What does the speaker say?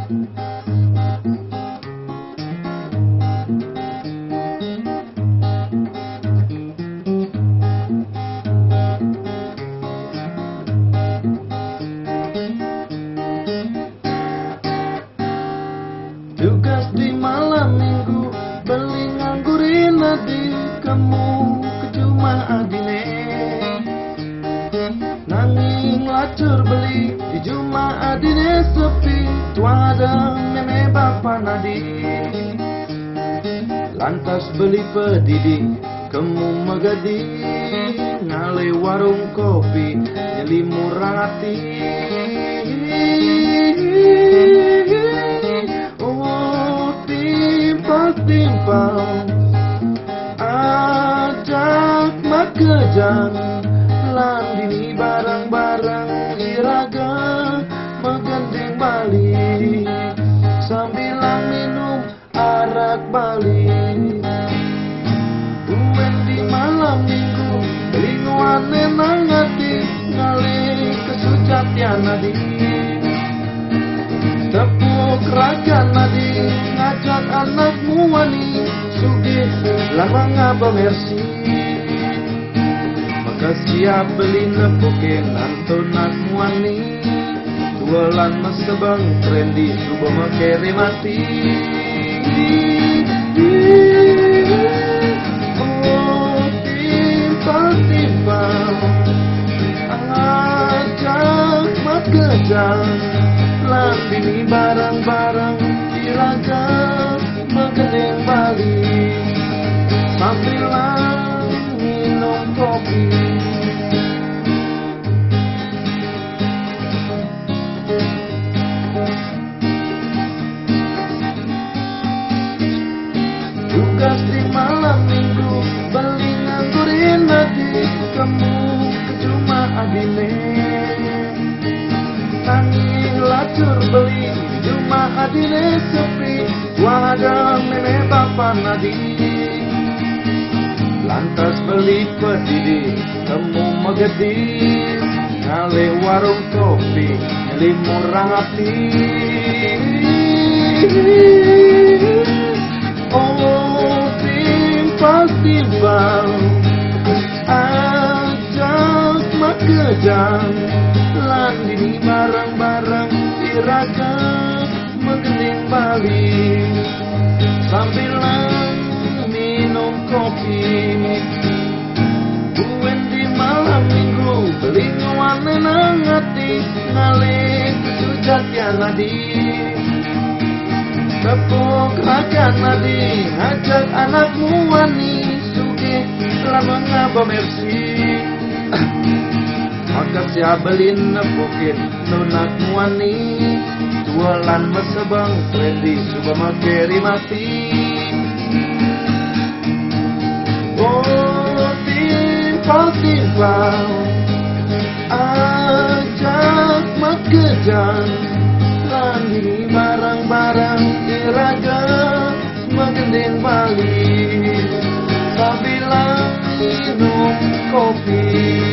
Tugas di malam minggu beli nganggurin di kamu kecuma adine nanging lacur beli di Juma adine sepi tua ada meme bapa nadi lantas beli pedidi kamu megadi ngale warung kopi nyeli murah hati. Timpal ajak makejang landini barang-barang iraga megandeng balik sambilang minum arak balik uwen di malam minggu linguane nangati ngale kesujatian nadi tepuk raga nadi ngajak anakmu wani sugih lama ngabang mersi maka siap beli nepukin antonakmu wani jualan masebang trendy subuh makere mati. Oh timpal-timpal ajak makejang landini barang-barang iraga megedeng balik sambilan minum kopi. Tugas di malam minggu beli nganggurin hati kamu kecuma adine nanging lacur beli Juma adine sepi wadang meme bapa nadi lantas beli pedidi kamu megedi ngale warung kopi nyeli murah hati. Oh timpal-timpal ajak makejang landini barang-barang iraga megedeng balik sambilan minum kopi uwen di malam minggu beli nguane nangati ngale kesujatian nadi tepuk raga nadi ngajak anakmu wani sugih lama ngaba mersi maka siap beli nepukin nonakmu wani jualan masebang trendy suka makeri mati. Oh timpal-timpal ajak makejang landini barang-barang iraga megedeng balik sambilan minum kopi.